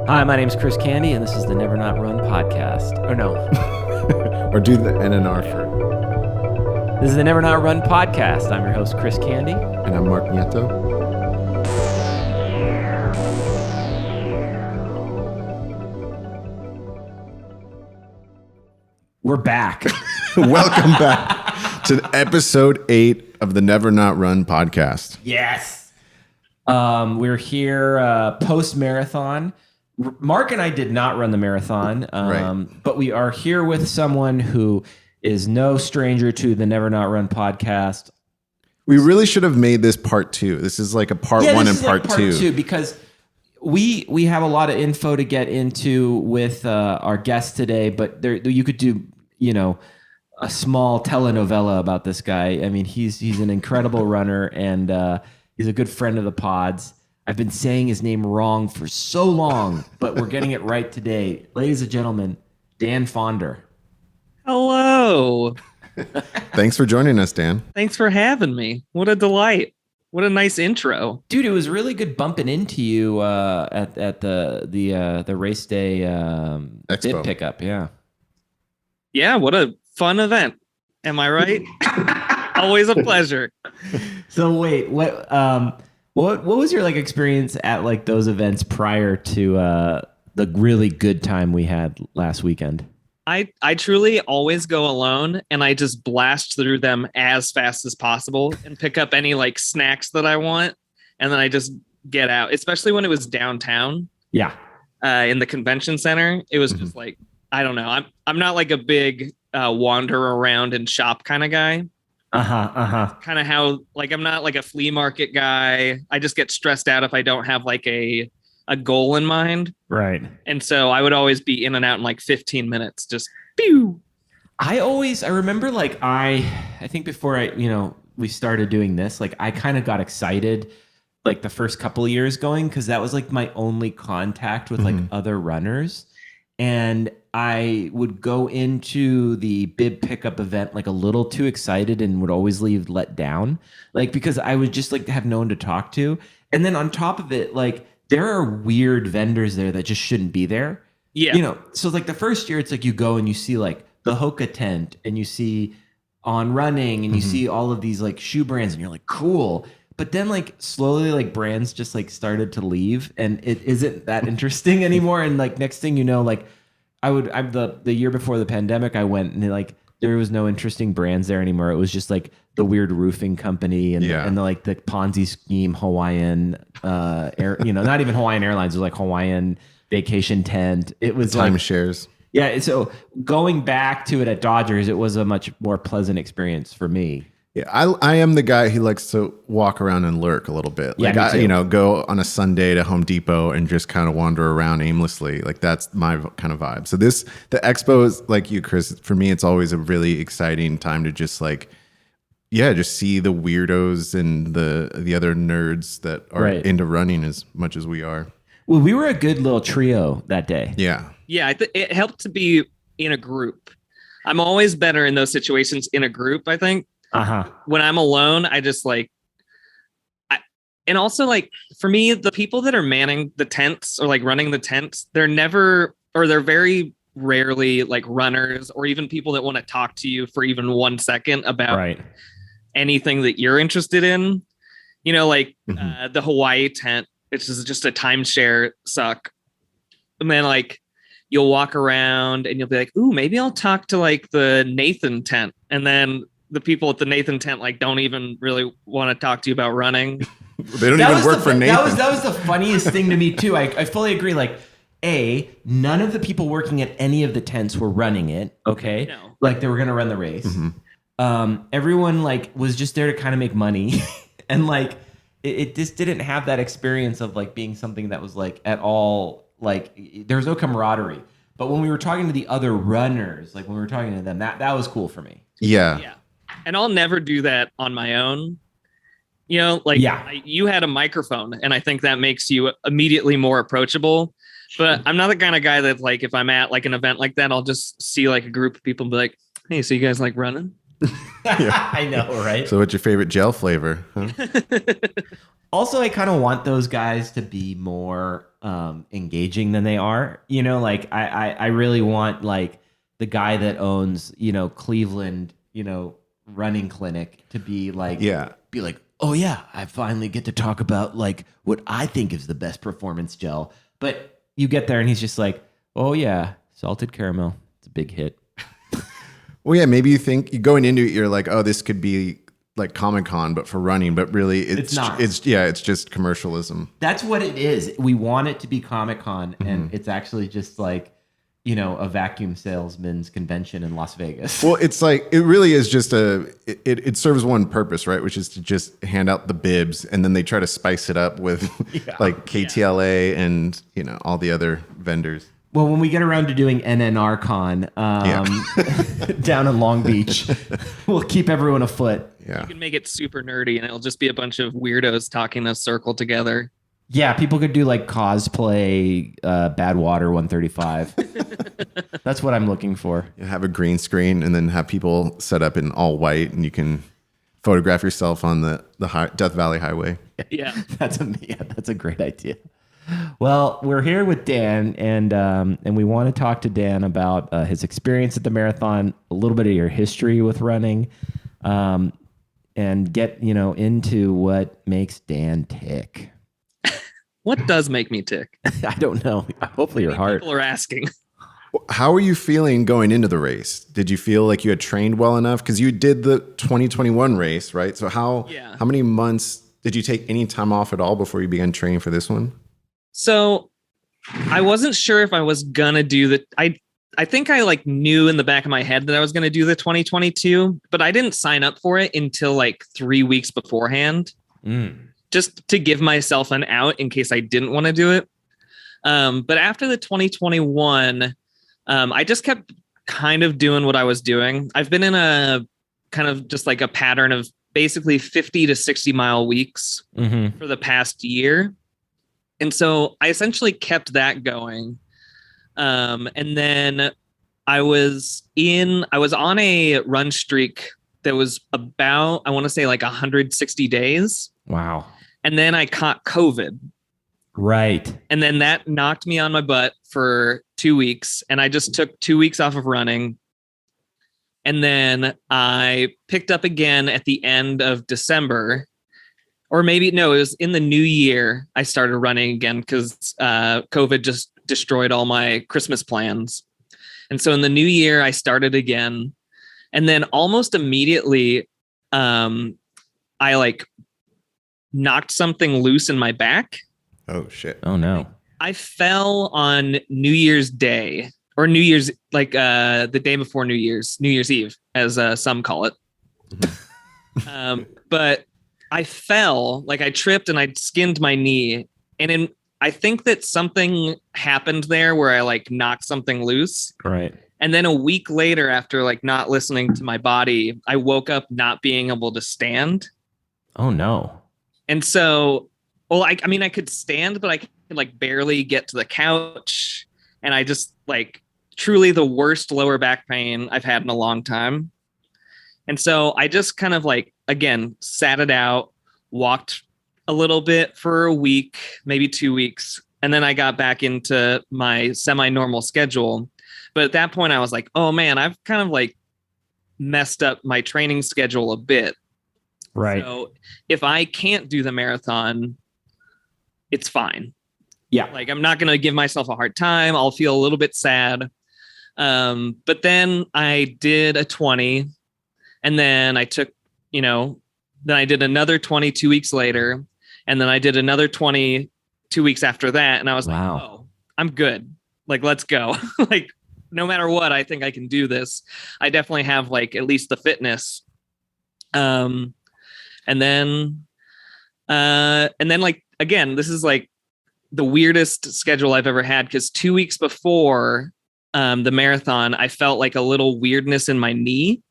Hi, my name's Chris Candy, and this is the Never Not Run podcast. Or no. Or do the NNR for. This is the Never Not Run podcast. I'm your host, Chris Candy. And I'm Mark Nieto. We're back. Welcome back to episode 8 of the Never Not Run podcast. Yes. We're here post-marathon. Mark and I did not run the marathon, Right. but we are here with someone who is no stranger to the Never Not Run podcast. We really should have made this part 2. This is like a part 1 and part 2. Because we have a lot of info to get into with our guest today, but you could do, a small telenovela about this guy. I mean, he's an incredible runner, and he's a good friend of the pods. I've been saying his name wrong for so long, but we're getting it right today. Ladies and gentlemen, Dan Faughnder. Hello. Thanks for joining us, Dan. Thanks for having me. What a delight. What a nice intro. Dude, it was really good bumping into you at the race day Expo. bib pickup. Yeah. Yeah, what a fun event. Am I right? Always a pleasure. So wait, what was your experience at those events prior to the really good time we had last weekend? I truly always go alone, and I just blast through them as fast as possible and pick up any snacks that I want, and then I just get out, especially when it was downtown. Yeah. In the convention center. It was just I don't know. I'm not a big wander around and shop kind of guy. Kind of how I'm not a flea market guy. I just get stressed out if I don't have a goal in mind. Right. And so I would always be in and out in 15 minutes. Just pew. I remember I think before we started doing this, I kind of got excited the first couple of years going, because that was my only contact with other runners. And I would go into the bib pickup event a little too excited and would always leave let down, because I would just have no one to talk to. And then on top of it, there are weird vendors there that just shouldn't be there. Yeah. So the first year, it's you go and you see the Hoka tent, and you see On Running, and you see all of these shoe brands, and you're cool. But then slowly brands just started to leave, and it isn't that interesting anymore. And next thing you know, the year before the pandemic, I went, and there was no interesting brands there anymore. It was just the weird roofing company and the Ponzi scheme Hawaiian air, not even Hawaiian Airlines. It was Hawaiian vacation tent. It was Timeshares. Yeah. So going back to it at Dodgers, it was a much more pleasant experience for me. Yeah, I am the guy who likes to walk around and lurk a little bit. Yeah, me too. Go on a Sunday to Home Depot and just kind of wander around aimlessly. That's my kind of vibe. So the expo is like you, Chris. For me, it's always a really exciting time to just just see the weirdos and the other nerds that are into running as much as we are. Well, we were a good little trio that day. Yeah. Yeah. It helped to be in a group. I'm always better in those situations in a group, I think. When I'm alone, I just and also for me, the people that are manning the tents or running the tents, they're very rarely runners or even people that want to talk to you for even 1 second about anything that you're interested in. The Hawaii tent, which is just a timeshare suck. And then you'll walk around and you'll be ooh, maybe I'll talk to the Nathan tent. And then the people at the Nathan tent don't even really want to talk to you about running. They don't even work for Nathan. That was the funniest thing to me too. I fully agree. None of the people working at any of the tents were running it. Okay, No. They were gonna run the race. Everyone was just there to kind of make money, and it just didn't have that experience of being something that was at all there was no camaraderie. But when we were talking to the other runners, when we were talking to them, that was cool for me. Yeah. And I'll never do that on my own. You had a microphone, and I think that makes you immediately more approachable. But I'm not the kind of guy that if I'm at an event like that, I'll just see a group of people and be hey, so you guys like running? I know, right? So what's your favorite gel flavor? Huh? Also, I kind of want those guys to be more engaging than they are. You know, like I really want like the guy that owns, Cleveland, running clinic to be like, oh yeah, I finally get to talk about like what I think is the best performance gel. But you get there and he's just like, oh yeah, salted caramel. It's a big hit. Well, yeah, maybe you think going into it, you're like, oh, this could be like Comic-Con, but for running, but really it's not. It's just commercialism. That's what it is. We want it to be Comic-Con, and it's actually just like, a vacuum salesman's convention in Las Vegas. Well, it's like, it really is just it serves one purpose, right? Which is to just hand out the bibs, and then they try to spice it up with like KTLA and, all the other vendors. Well, when we get around to doing NNR Con down in Long Beach, we'll keep everyone afoot. Yeah. You can make it super nerdy and it'll just be a bunch of weirdos talking in a circle together. Yeah, people could do like cosplay Badwater 135. That's what I'm looking for. You have a green screen and then have people set up in all white, and you can photograph yourself on the Death Valley Highway. Yeah. That's a great idea. Well, we're here with Dan, and we want to talk to Dan about his experience at the marathon, a little bit of your history with running, and get into what makes Dan tick. What does make me tick? I don't know. Hopefully your heart. People are asking. How are you feeling going into the race? Did you feel like you had trained well enough? Because you did the 2021 race, right? So how many months did you take any time off at all before you began training for this one? So I wasn't sure if I was gonna do I think I like knew in the back of my head that I was gonna do the 2022, but I didn't sign up for it until like 3 weeks beforehand, just to give myself an out in case I didn't want to do it. But after the 2021, I just kept kind of doing what I was doing. I've been in a kind of just like a pattern of basically 50 to 60 mile weeks for the past year. And so I essentially kept that going. And then I was on a run streak that was about, I want to say like 160 days. Wow. And then I caught COVID. Right. And then that knocked me on my butt for 2 weeks. And I just took 2 weeks off of running. And then I picked up again at the end of December. Or maybe, no, it was in the new year I started running again because COVID just destroyed all my Christmas plans. And so in the new year, I started again. And then almost immediately, I like knocked something loose in my back. Oh, shit. Oh, no. I fell on New Year's Day or New Year's, like the day before New Year's Eve, as some call it. But I fell, like I tripped and I skinned my knee. And I think that something happened there where I like knocked something loose. Right. And then a week later, after like not listening to my body, I woke up not being able to stand. Oh, no. And so, well, I mean, I could stand, but I could like barely get to the couch. And I just like truly the worst lower back pain I've had in a long time. And so I just kind of like, again, sat it out, walked a little bit for a week, maybe 2 weeks. And then I got back into my semi-normal schedule. But at that point I was like, oh man, I've kind of like messed up my training schedule a bit. Right. So if I can't do the marathon, it's fine. Yeah. Like I'm not going to give myself a hard time. I'll feel a little bit sad. But then I did a 20 and then I took, then I did another 20 2 weeks later. And then I did another 20 2 weeks after that. And I was like, oh, I'm good. Like, let's go. Like, no matter what, I think I can do this. I definitely have like at least the fitness. And then like, again, this is like the weirdest schedule I've ever had. Cause 2 weeks before the marathon, I felt like a little weirdness in my knee.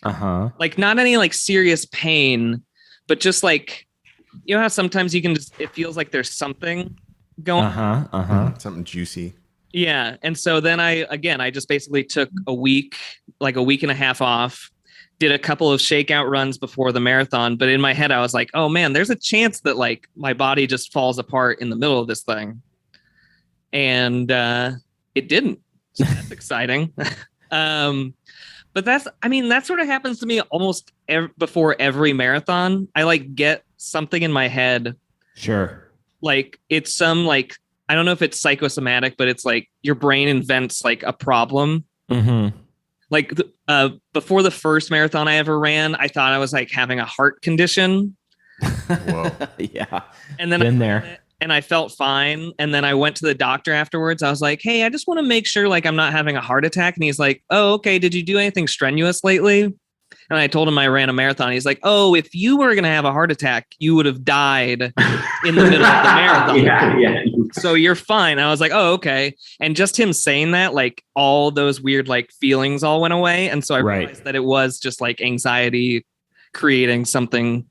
Like not any like serious pain, but just like, you know how sometimes you can just, it feels like there's something going on. Something juicy. Yeah. And so then I just basically took a week and a half off, did a couple of shakeout runs before the marathon, but in my head I was like, oh man, there's a chance that like my body just falls apart in the middle of this thing. And it didn't. So that's exciting. But that sort of happens to me almost before every marathon. I like get something in my head. Sure. Like it's some like, I don't know if it's psychosomatic, but it's like your brain invents like a problem. Mm-hmm. Like before the first marathon I ever ran, I thought I was like having a heart condition. Whoa. Yeah. And then Been there. And I felt fine. And then I went to the doctor afterwards. I was like, hey, I just want to make sure like I'm not having a heart attack. And he's like, oh, okay. Did you do anything strenuous lately? And I told him I ran a marathon. He's like, oh, if you were going to have a heart attack, you would have died in the middle of the marathon. Yeah. So you're fine. I was like, oh, okay. And just him saying that, like all those weird like feelings all went away. And so I realized that it was just like anxiety creating something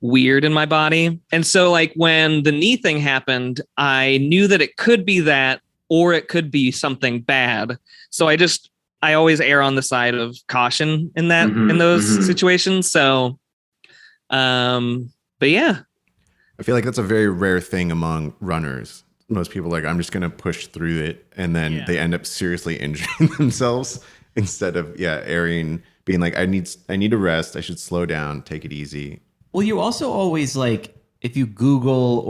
weird in my body. And so like when the knee thing happened, I knew that it could be that, or it could be something bad. So I always err on the side of caution in that, in those situations. So, but yeah. I feel like that's a very rare thing among runners. Most people are like, I'm just going to push through it. And then they end up seriously injuring themselves instead of, erring, being like, I need to rest. I should slow down, take it easy. Well, you also always like, if you Google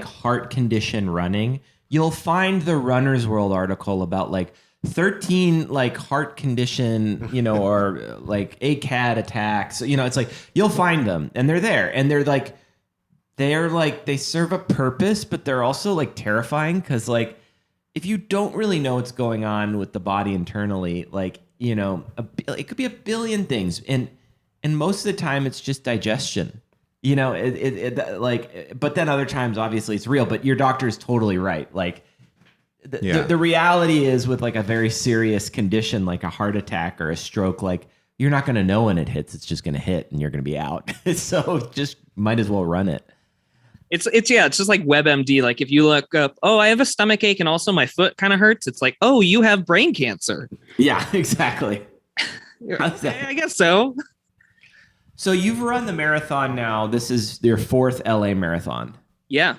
heart condition running, you'll find the Runner's World article about like 13 like heart condition, or like ACAD attacks. It's like you'll find them and they're there and they serve a purpose, but they're also like terrifying because like if you don't really know what's going on with the body internally, like it could be a billion things, and most of the time it's just digestion. But then other times obviously it's real. But your doctor is totally right. Like the reality is with like a very serious condition like a heart attack or a stroke, like you're not going to know when it hits. It's just going to hit and you're going to be out. So just might as well run it. It's just like WebMD. Like if you look up, oh, I have a stomach ache and also my foot kind of hurts. It's like, oh, you have brain cancer. Yeah, exactly. I guess so. So you've run the marathon now. This is your 4th LA marathon. Yeah.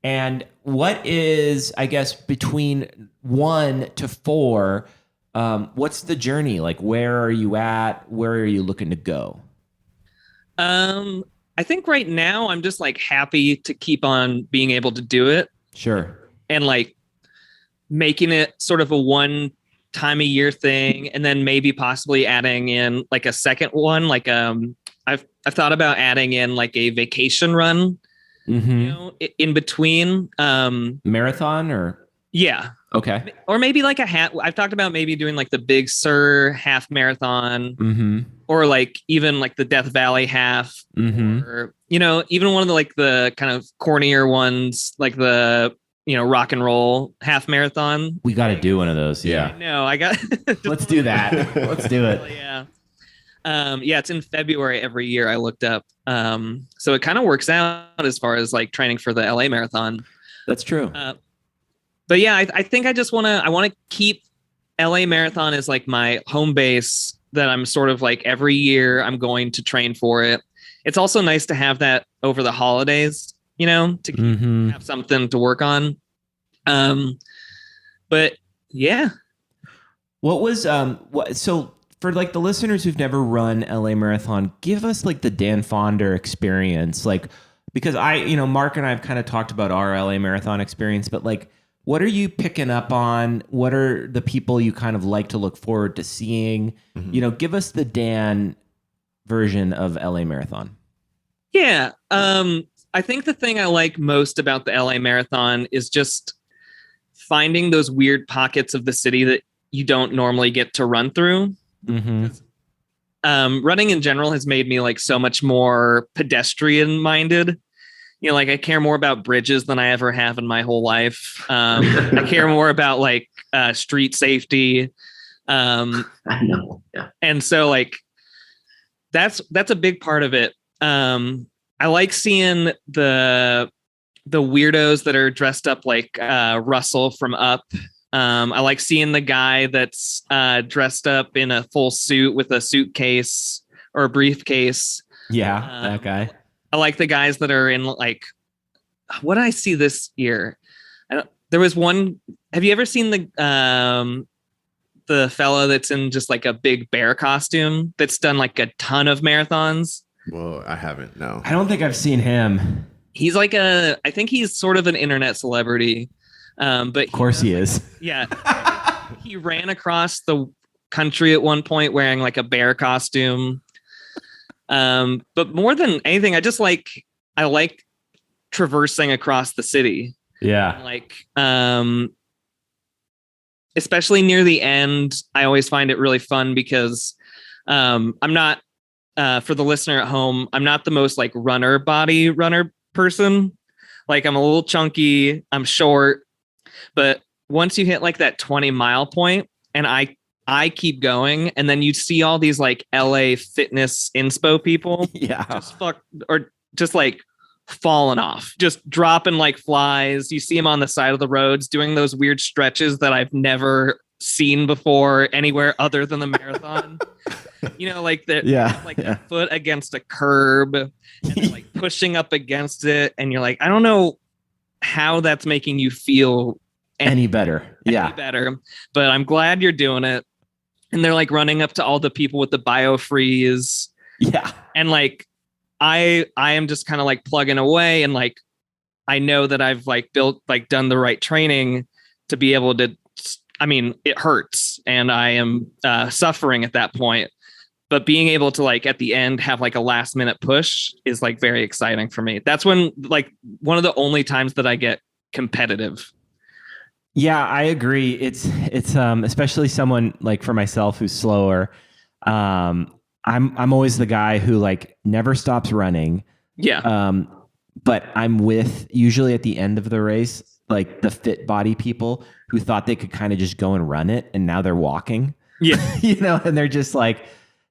And what is, I guess, between 1 to 4, what's the journey? Like, where are you at? Where are you looking to go? I think right now I'm just like happy to keep on being able to do it. Sure. And like making it sort of a one time a year thing. And then maybe possibly adding in like a second one. Like, I've thought about adding in like a vacation run, in between, marathon or. Yeah. Okay. Or maybe like I've talked about maybe doing like the Big Sur half marathon, or like even like the Death Valley half, or, even one of the like the kind of cornier ones, like the, rock and roll half marathon. We got to do one of those. Yeah. No, I got. Let's do that. Let's do it. Yeah. It's in February every year. I looked up. So it kind of works out as far as like training for the LA marathon. That's true. But yeah, I think I want to keep LA marathon as like my home base, that I'm sort of like every year I'm going to train for it. It's also nice to have that over the holidays, to have something to work on. But yeah. What was, so for like the listeners who've never run LA marathon, give us like the Dan Faughnder experience. Like, because Mark and I have kind of talked about our LA marathon experience, but like, what are you picking up on? What are the people you kind of like to look forward to seeing? Give us the Dan version of LA Marathon. Yeah. I think the thing I like most about the LA Marathon is just finding those weird pockets of the city that you don't normally get to run through. Running in general has made me like so much more pedestrian minded. Like I care more about bridges than I ever have in my whole life. I care more about like street safety. I know. Yeah. And so like that's a big part of it. I like seeing the weirdos that are dressed up like Russell from Up, I like seeing the guy that's dressed up in a full suit with a suitcase or a briefcase. Yeah, that guy. I like the guys that are in like, what did I see this year? There was one. Have you ever seen the fellow that's in just like a big bear costume that's done like a ton of marathons? Well, I haven't. No, I don't think I've seen him. He's like I think he's sort of an internet celebrity. But of course he is. Yeah. He ran across the country at one point wearing like a bear costume. But more than anything, I like traversing across the city. Yeah. Like, especially near the end, I always find it really fun because I'm not, for the listener at home, I'm not the most like runner person. Like I'm a little chunky, I'm short, but once you hit like that 20-mile point and I keep going, and then you see all these like LA fitness inspo people just like falling off, just dropping like flies. You see them on the side of the roads doing those weird stretches that I've never seen before anywhere other than the marathon. You know, like the foot against a curb and like pushing up against it, and you're like, I don't know how that's making you feel any better. But I'm glad you're doing it. And they're like running up to all the people with the biofreeze. Yeah. And like I am just kind of like plugging away, and like I know that I've like done the right training to be able to, I mean, it hurts and I am suffering at that point. But being able to like at the end have like a last minute push is like very exciting for me. That's when like one of the only times that I get competitive. Yeah, I agree. It's especially someone like for myself who's slower. I'm always the guy who like never stops running. Yeah. But I'm with usually at the end of the race, like the fit body people who thought they could kind of just go and run it, and now they're walking. Yeah. You know, and they're just like,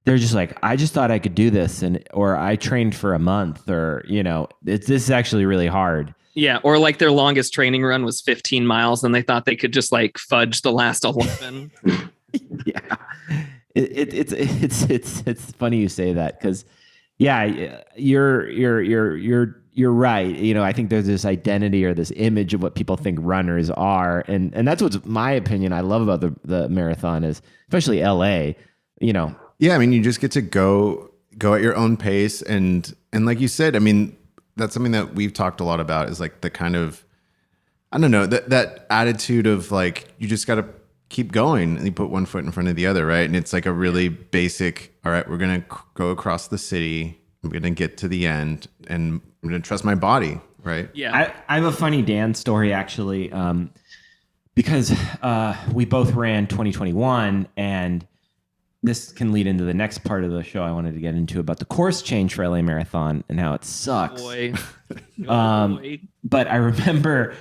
I just thought I could do this, or I trained for a month, or, you know, this is actually really hard. Yeah. Or like their longest training run was 15 miles and they thought they could just like fudge the last 11. Yeah. It's funny you say that, because you're right. You know, I think there's this identity or this image of what people think runners are. And that's what's my opinion I love about the marathon is, especially LA, you know. Yeah, I mean, you just get to go at your own pace, and like you said, I mean, that's something that we've talked a lot about, is like the kind of, I don't know, that attitude of like, you just got to keep going and you put one foot in front of the other, right? And it's like a really basic, all right, we're going to go across the city, I'm going to get to the end, and I'm going to trust my body, right? Yeah. I have a funny Dan story, actually, because we both ran 2021, and this can lead into the next part of the show I wanted to get into about the course change for LA Marathon and how it sucks. Boy. But I remember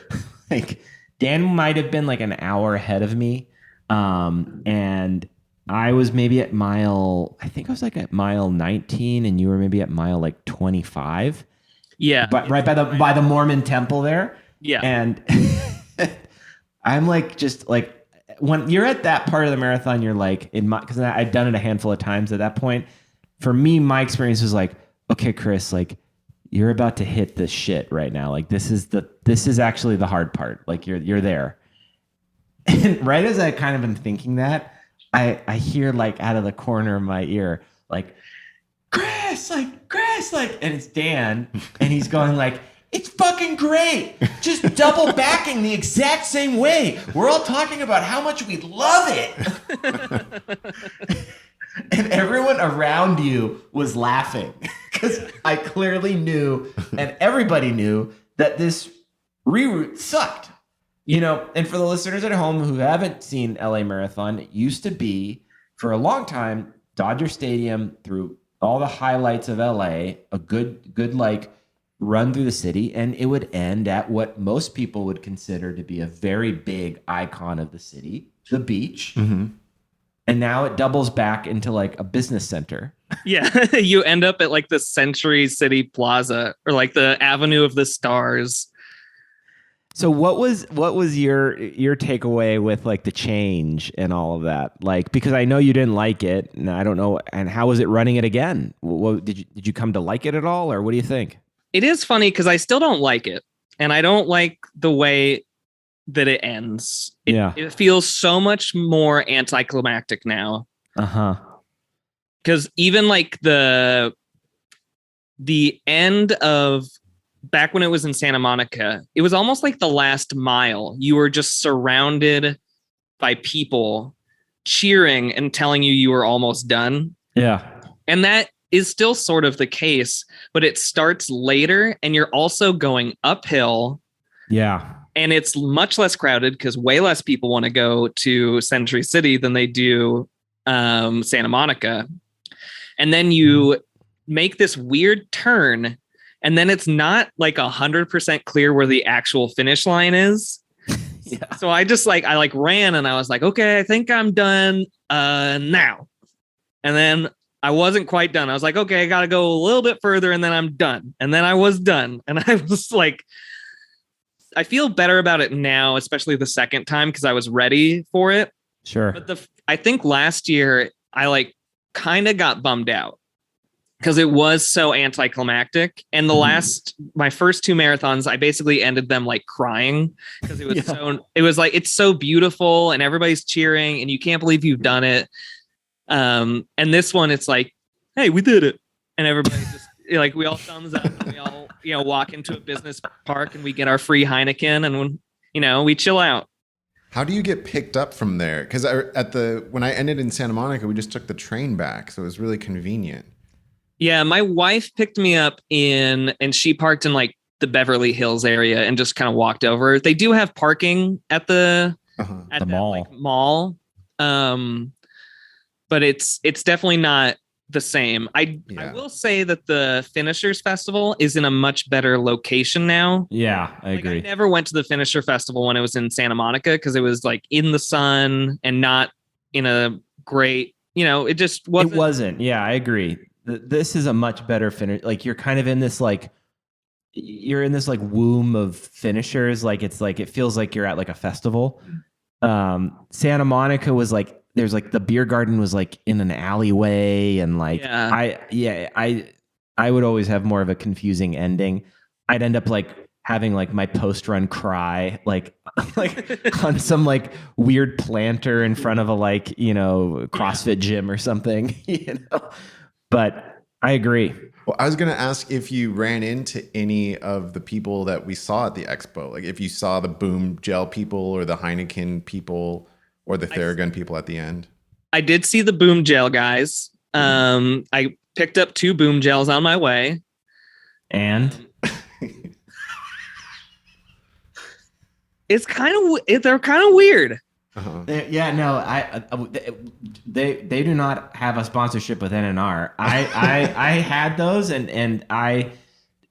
like Dan might have been like an hour ahead of me. And I was maybe at I think I was like at mile 19, and you were maybe at mile like 25. Yeah. But right by the Mormon temple there. Yeah. And I'm like, just like, when you're at that part of the marathon, you're like, because I'd done it a handful of times at that point. For me, my experience was like, okay, Chris, like you're about to hit the shit right now. Like this is actually the hard part. Like you're there. And right as I kind of been thinking that, I hear like out of the corner of my ear, like, Chris, and it's Dan, and he's going like, it's fucking great. Just double backing the exact same way. We're all talking about how much we love it. And everyone around you was laughing because I clearly knew, and everybody knew, that this reroute sucked. You know, and for the listeners at home who haven't seen LA Marathon, it used to be, for a long time, Dodger Stadium, through all the highlights of LA, a good like run through the city, and it would end at what most people would consider to be a very big icon of the city, the beach. Mm-hmm. And now it doubles back into like a business center. Yeah. You end up at like the Century City Plaza or like the Avenue of the Stars. So what was your takeaway with like the change and all of that? Like, because I know you didn't like it, and I don't know. And how was it running it again? What, did you come to like it at all, or what do you think? It is funny because I still don't like it, and I don't like the way that it ends. It feels so much more anticlimactic now. Because even like the end of back when it was in Santa Monica, it was almost like the last mile. You were just surrounded by people cheering and telling you were almost done. Yeah. And that is still sort of the case, but it starts later and you're also going uphill. Yeah. And it's much less crowded because way less people want to go to Century City than they do Santa Monica. And then you make this weird turn, and then it's not like 100% clear where the actual finish line is. Yeah. So I ran and I was like, okay, I think I'm done now. And then I wasn't quite done. I was like, okay, I got to go a little bit further and then I'm done. And then I was done. And I was like, I feel better about it now, especially the second time because I was ready for it. Sure. But I think last year I like kind of got bummed out because it was so anticlimactic. And my first 2 marathons, I basically ended them like crying because it was it was like, it's so beautiful and everybody's cheering and you can't believe you've done it. And this one, it's like, hey, we did it. And everybody just like, we all thumbs up and we all, walk into a business park and we get our free Heineken and we chill out. How do you get picked up from there? Because when I ended in Santa Monica, we just took the train back, so it was really convenient. Yeah, my wife picked me up and she parked in like the Beverly Hills area and just kind of walked over. They do have parking at the mall. Like, mall, but it's definitely not the same. I will say that the Finishers Festival is in a much better location now. Yeah, I agree. I never went to the Finisher Festival when it was in Santa Monica because it was like in the sun and not in a great, it just wasn't. It wasn't. Yeah, I agree. This is a much better finish. Like you're kind of in this womb of finishers. Like it's like, it feels like you're at like a festival. Santa Monica was like, there's like the beer garden was like in an alleyway and like I would always have more of a confusing ending. I'd end up like having like my post-run cry like on some like weird planter in front of a like CrossFit gym or something. But I agree. Well, I was going to ask if you ran into any of the people that we saw at the expo, like if you saw the Boom Gel people or the Heineken people or the Theragun people at the end. I did see the Boom Gel guys. I picked up 2 Boom Gels on my way. And they're kind of weird. Uh-huh. They do not have a sponsorship with NNR. I had those and I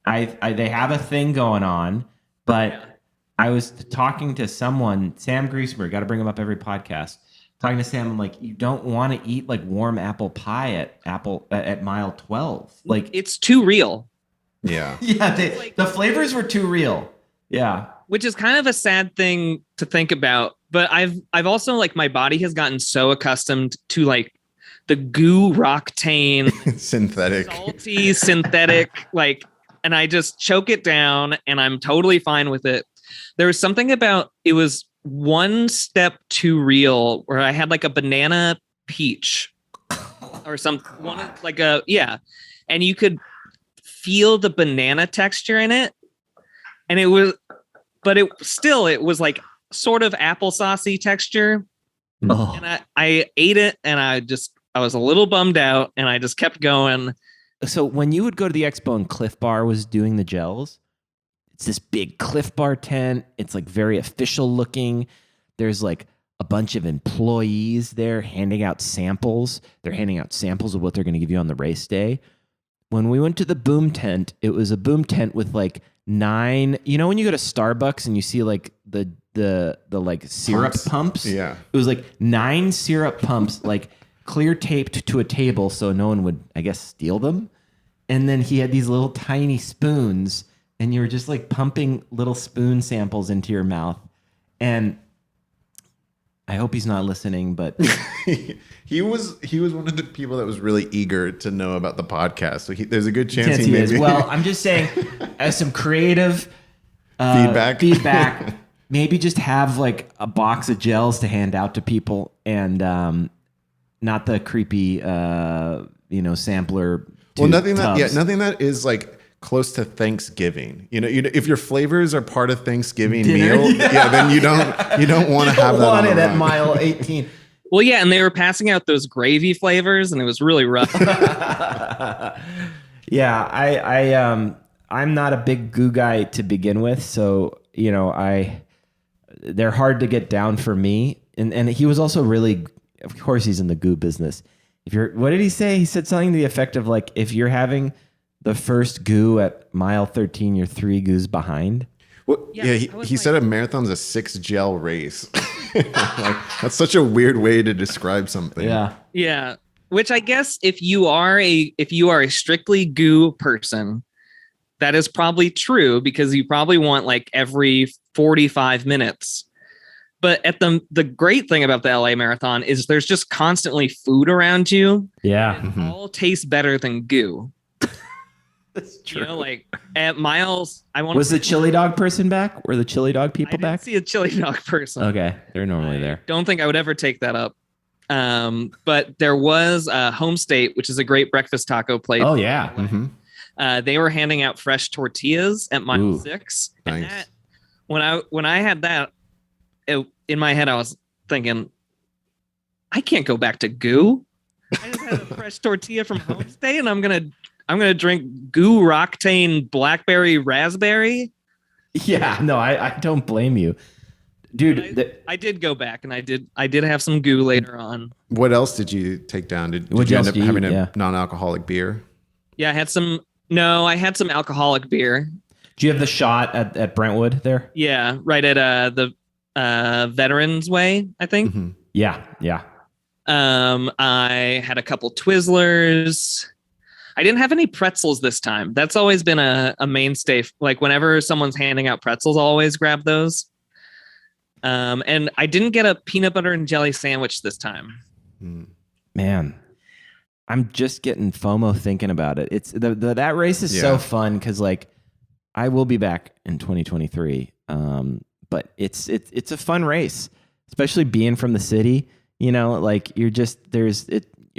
they have a thing going on, but I was talking to someone, Sam Griesberg, got to bring him up every podcast. Talking to Sam, I'm like, you don't want to eat like warm apple pie at mile 12. Like it's too real. Yeah. Yeah. The flavors were too real. Yeah. Which is kind of a sad thing to think about. But I've also like my body has gotten so accustomed to like the goo roctane salty synthetic like, and I just choke it down and I'm totally fine with it. There was something about it was one step too real where I had like a banana peach or and you could feel the banana texture in it, and it was like sort of applesaucey texture. Oh. And I ate it and I was a little bummed out and I just kept going. So when you would go to the expo and Cliff Bar was doing the gels, it's this big Cliff Bar tent. It's like very official looking. There's like a bunch of employees there handing out samples. They're handing out samples of what they're going to give you on the race day. When we went to the Boom tent, it was a Boom tent with like 9, when you go to Starbucks and you see like the like syrup pumps? Yeah. It was like 9 syrup pumps, like clear taped to a table so no one would, I guess, steal them. And then he had these little tiny spoons and you were just like pumping little spoon samples into your mouth. And I hope he's not listening, but he was one of the people that was really eager to know about the podcast. So there's a good chance he is. Well, I'm just saying, as some creative feedback, maybe just have like a box of gels to hand out to people, and not the creepy, sampler. Well, nothing that is like close to Thanksgiving. If your flavors are part of Thanksgiving meal, then you don't want to have that on it at mile 18. Well, yeah, and they were passing out those gravy flavors, and it was really rough. Yeah, I'm not a big goo guy to begin with, so they're hard to get down for me. And he was also really, of course, he's in the goo business. What did he say? He said something to the effect of like, if you're having the first goo at mile 13, you're 3 goos behind. Well, he said a marathon's a 6 gel race. That's such a weird way to describe something. Yeah. Which I guess if you are a strictly goo person, that is probably true, because you probably want like every 45 minutes. But the great thing about the LA Marathon is there's just constantly food around you. Yeah. And it all tastes better than goo. That's true. Like at miles, Was the chili dog person back? Were the chili dog people back? I didn't see a chili dog person. Okay, they're normally there. Don't think I would ever take that up. But there was Home State, which is a great breakfast taco place. Oh yeah. Mm-hmm. They were handing out fresh tortillas at mile 6. And Nice. when I had that, in my head, I was thinking, I can't go back to goo. I just had a fresh tortilla from Home State, and I'm gonna drink goo Roctane blackberry raspberry. Yeah, no, I don't blame you, dude. I did go back, and I did have some goo later on. What else did you take down? Did you end up having a non-alcoholic beer? Yeah, I had some alcoholic beer. Do you have the shot at Brentwood there? Yeah, right at the Veterans Way, I think. Mm-hmm. Yeah. I had a couple Twizzlers. I didn't have any pretzels this time. That's always been a mainstay. Like whenever someone's handing out pretzels, I'll always grab those. And I didn't get a peanut butter and jelly sandwich this time. Man, I'm just getting FOMO thinking about it. It's that race is so fun because like I will be back in 2023. But it's a fun race, especially being from the city. Like you're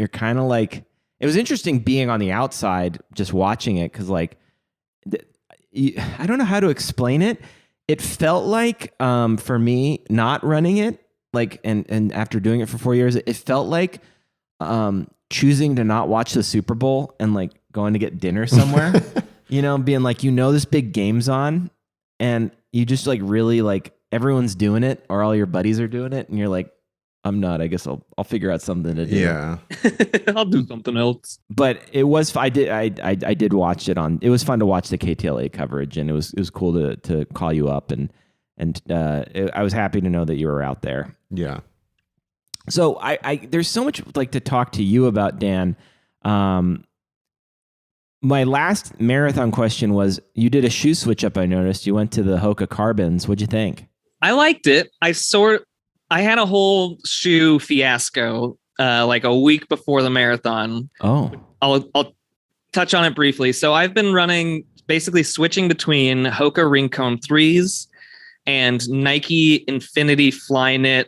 kind of like. It was interesting being on the outside, just watching it, because like, I don't know how to explain it. It felt like, for me, not running it, like, and after doing it for 4 years, it felt like choosing to not watch the Super Bowl and like going to get dinner somewhere, being like, this big game's on, and you just like really like everyone's doing it, or all your buddies are doing it, and you're like, I'm not. I guess I'll figure out something to do. Yeah, I'll do something else. But it was. I did watch it on. It was fun to watch the KTLA coverage, and it was cool to call you up, and I was happy to know that you were out there. Yeah. So there's so much like to talk to you about, Dan. My last marathon question was: you did a shoe switch up. I noticed you went to the Hoka Carbons. What'd you think? I liked it. I had a whole shoe fiasco like a week before the marathon. Oh, I'll touch on it briefly. So I've been running, basically switching between Hoka Rincon 3s and Nike Infinity Flyknit,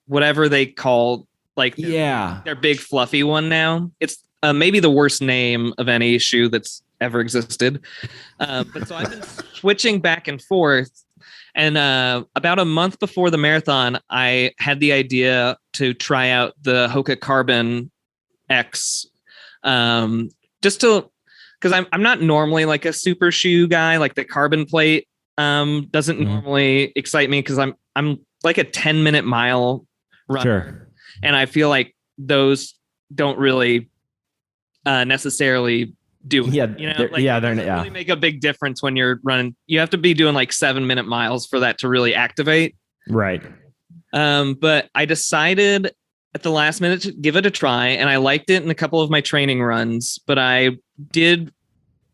whatever they call like their big fluffy one now. It's maybe the worst name of any shoe that's ever existed. But so I've been switching back and forth. And about a month before the marathon, I had the idea to try out the Hoka Carbon X, because I'm not normally like a super shoe guy. Like the carbon plate doesn't normally excite me, because I'm like a 10-minute mile runner, and I feel like those don't really necessarily do it. They're really make a big difference when you're running. You have to be doing like 7-minute miles for that to really activate. Right. But I decided at the last minute to give it a try, and I liked it in a couple of my training runs, but I did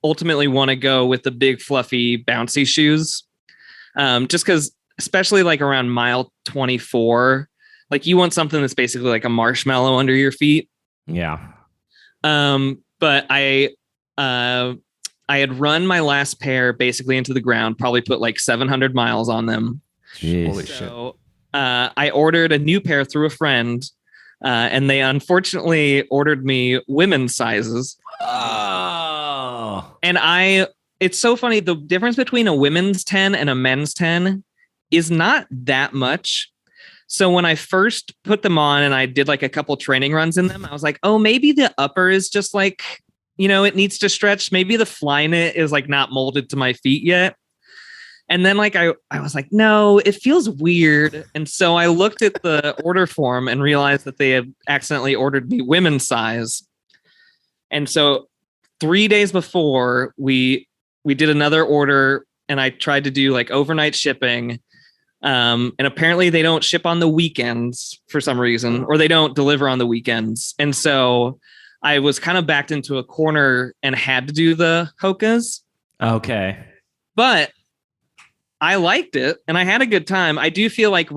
ultimately want to go with the big fluffy bouncy shoes. Just because, especially like around mile 24, like you want something that's basically like a marshmallow under your feet. Yeah. But I had run my last pair basically into the ground, probably put like 700 miles on them. Jeez. Holy shit. I ordered a new pair through a friend, and they unfortunately ordered me women's sizes. Oh. And it's so funny. The difference between a women's 10 and a men's 10 is not that much. So when I first put them on and I did like a couple training runs in them, I was like, oh, maybe the upper is just like, it needs to stretch. Maybe the Flyknit is like not molded to my feet yet. And then like I was like, no, it feels weird. And so I looked at the order form and realized that they had accidentally ordered me women's size. And so 3 days before we did another order, and I tried to do like overnight shipping. And apparently they don't ship on the weekends for some reason, or they don't deliver on the weekends. And so I was kind of backed into a corner and had to do the Hokas. Okay. But I liked it and I had a good time. I do feel like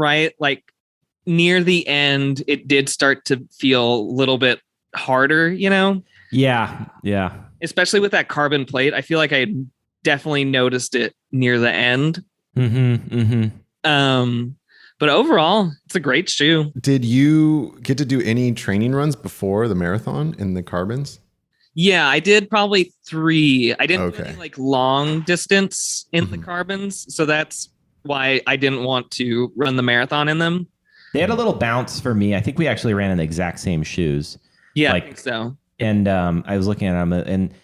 near the end, it did start to feel a little bit harder, Yeah. Yeah. Especially with that carbon plate. I feel like I definitely noticed it near the end. But overall, it's a great shoe. Did you get to do any training runs before the marathon in the carbons? Yeah, I did probably 3. I didn't do Okay. any like long distance in the carbons. So that's why I didn't want to run the marathon in them. They had a little bounce for me. I think we actually ran in the exact same shoes. Yeah, Like- I think so. And I was looking at them, and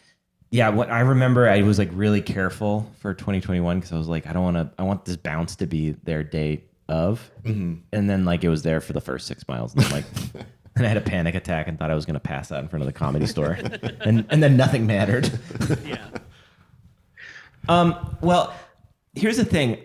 yeah, what I remember, I was like really careful for 2021 because I was like, I want this bounce to be their day of. And then like it was there for the first 6 miles. And I'm like, and I had a panic attack and thought I was going to pass out in front of the Comedy Store. and then nothing mattered. Yeah. Well, here's the thing.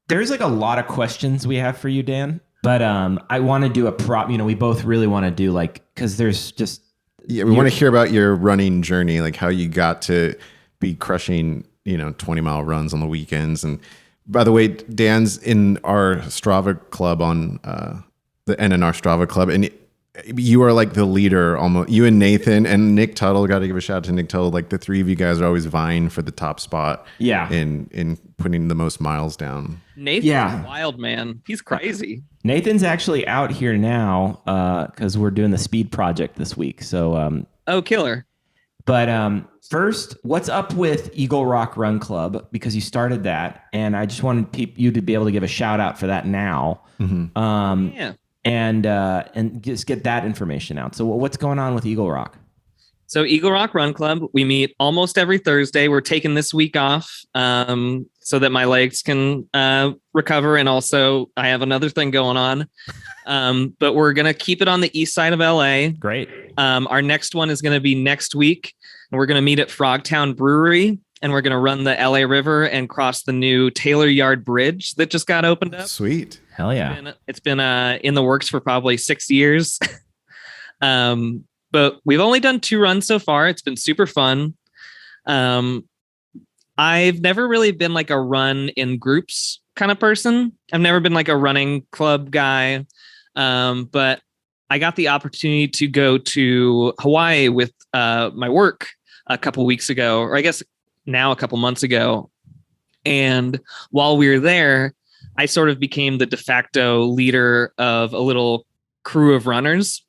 There's like a lot of questions we have for you, Dan. But I want to do a prop. We both really want to do like, because there's just. Yeah, we want to hear about your running journey, like how you got to be crushing, 20-mile runs on the weekends. And by the way, Dan's in our Strava club on the NNR Strava club, and you are like the leader almost. You and Nathan and Nick Tuttle, got to give a shout out to Nick Tuttle. Like the 3 of you guys are always vying for the top spot. Yeah. In putting the most miles down. Nathan's a wild man. He's crazy. Nathan's actually out here now because we're doing the speed project this week. So, killer. But first, what's up with Eagle Rock Run Club? Because you started that, and I just wanted you to be able to give a shout out for that now. Yeah. And just get that information out. So, what's going on with Eagle Rock? So Eagle Rock Run Club, we meet almost every Thursday. We're taking this week off so that my legs can recover. And also I have another thing going on. But we're going to keep it on the east side of LA. Great. Our next one is going to be next week. And we're going to meet at Frogtown Brewery. And we're going to run the LA River and cross the new Taylor Yard Bridge that just got opened up. Sweet. Hell yeah. It's been in the works for probably 6 years. But we've only done 2 runs so far. It's been super fun. I've never really been like a run in groups kind of person. I've never been like a running club guy. But I got the opportunity to go to Hawaii with my work a couple weeks ago, or I guess now a couple months ago. And while we were there, I sort of became the de facto leader of a little crew of runners.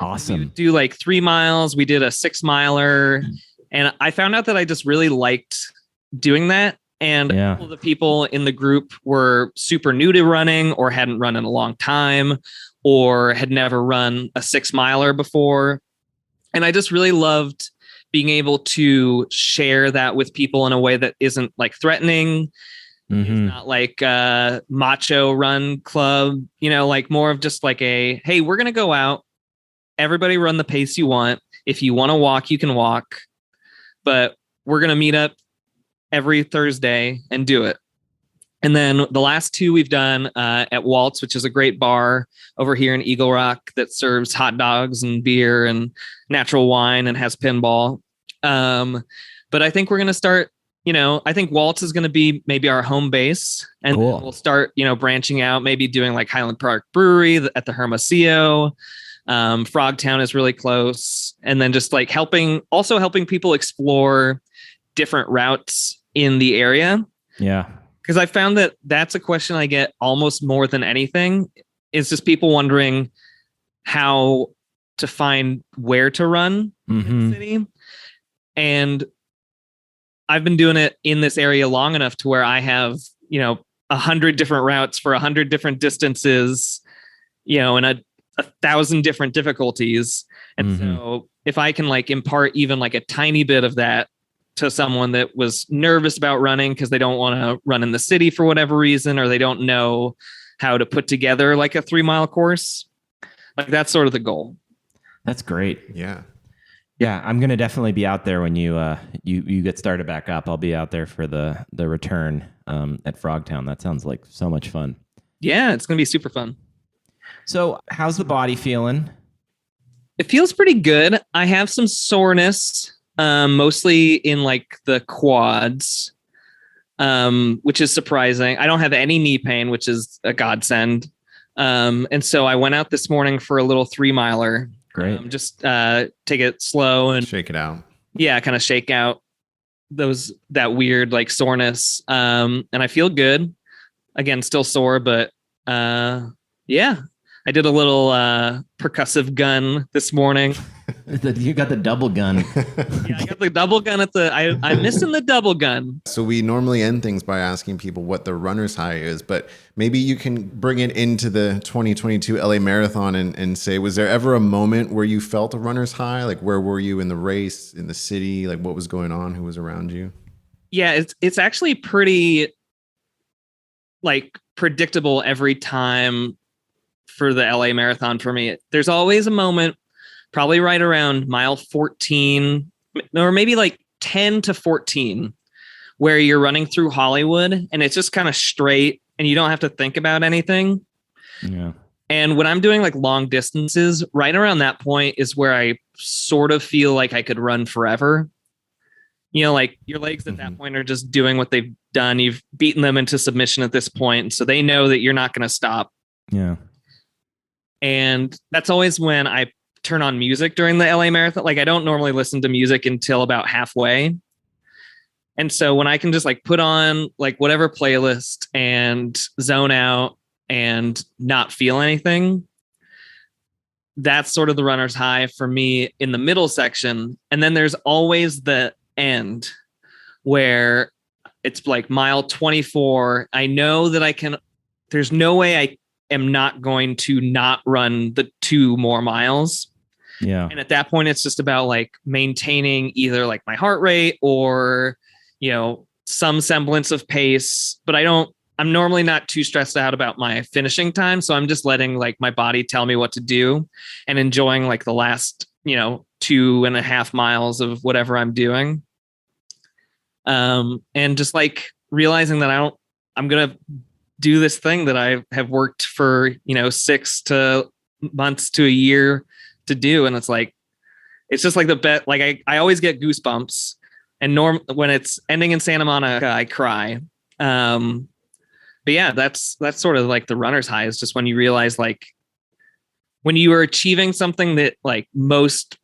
Awesome. We would do like 3 miles. We did a 6 miler. And I found out that I just really liked doing that. And a couple of the people in the group were super new to running or hadn't run in a long time or had never run a 6 miler before. And I just really loved being able to share that with people in a way that isn't like threatening. It's not like a macho run club, like more of just like hey, we're going to go out. Everybody run the pace you want. If you want to walk, you can walk. But we're going to meet up every Thursday and do it. And then the last 2 we've done at Waltz, which is a great bar over here in Eagle Rock that serves hot dogs and beer and natural wine and has pinball. But I think we're going to start, I think Waltz is going to be maybe our home base. And Cool. then we'll start, branching out, maybe doing like Highland Park Brewery at the Hermosillo. Frogtown is really close. And then just like helping people explore different routes in the area. Yeah. Because I found that that's a question I get almost more than anything. It's just people wondering how to find where to run in the city. And I've been doing it in this area long enough to where I have, 100 different routes for 100 different distances, and a 1,000 different difficulties. And so if I can like impart even like a tiny bit of that to someone that was nervous about running because they don't want to run in the city for whatever reason, or they don't know how to put together like a 3-mile course, like that's sort of the goal. That's great. Yeah. Yeah, I'm gonna definitely be out there when you you get started back up. I'll be out there for the return at Frogtown. That sounds like so much fun. Yeah, it's gonna be super fun. So, how's the body feeling? It feels pretty good. I have some soreness, mostly in like the quads, which is surprising. I don't have any knee pain, which is a godsend. And so I went out this morning for a little 3-miler. Great. Just take it slow and shake it out. Yeah, kind of shake out that weird like soreness. And I feel good. Again, still sore, but yeah. I did a little percussive gun this morning. You got the double gun. Yeah, I got the double gun I'm missing the double gun. So we normally end things by asking people what the runner's high is, but maybe you can bring it into the 2022 LA Marathon and say, was there ever a moment where you felt a runner's high? Like where were you in the race, in the city? Like what was going on? Who was around you? Yeah, it's actually pretty like predictable every time for the LA Marathon for me. There's always a moment, probably right around mile 14, or maybe like 10 to 14, where you're running through Hollywood and it's just kind of straight and you don't have to think about anything. Yeah. And when I'm doing like long distances, right around that point is where I sort of feel like I could run forever. Like your legs at that point are just doing what they've done. You've beaten them into submission at this point. So they know that you're not going to stop. Yeah. And that's always when I turn on music during the LA Marathon. Like I don't normally listen to music until about halfway. And so when I can just like put on like whatever playlist and zone out and not feel anything, that's sort of the runner's high for me in the middle section. And then there's always the end where it's like mile 24. I know that there's no way I am not going to not run the 2 more miles. Yeah. And at that point, it's just about like maintaining either like my heart rate or, some semblance of pace. But I'm normally not too stressed out about my finishing time. So I'm just letting like my body tell me what to do and enjoying like the last, 2.5 miles of whatever I'm doing. And just like realizing that I'm going to do this thing that I have worked for, 6 months to a year to do. And it's just like the bet. Like I always get goosebumps, and when it's ending in Santa Monica, I cry. But yeah, that's sort of like the runner's high, is just when you realize like when you are achieving something that like most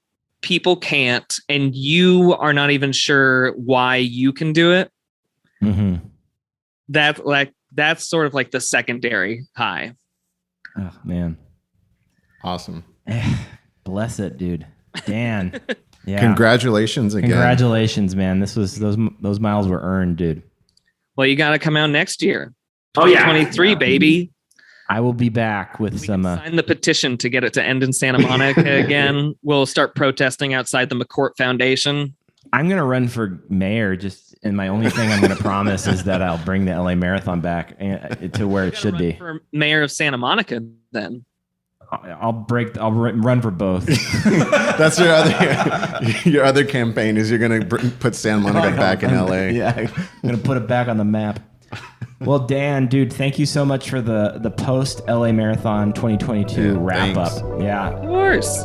people can't, and you are not even sure why you can do it. Mm-hmm. That's sort of like the secondary high. Oh man. Awesome. Bless it, dude. Dan. Yeah. Congratulations again. Congratulations, man. Those miles were earned, dude. Well, you got to come out next year. Oh yeah. 2023, we I will be back with some. Sign the petition to get it to end in Santa Monica again. We'll start protesting outside the McCourt Foundation. I'm going to run for mayor, and my only thing I'm going to promise is that I'll bring the LA Marathon back to where it should be. For mayor of Santa Monica, then. I'll run for both. That's your other campaign is you're going to put Santa Monica back in LA. Yeah, I'm going to put it back on the map. Well, Dan, dude, thank you so much for the post LA Marathon 2022 wrap thanks. up. Yeah. Of course.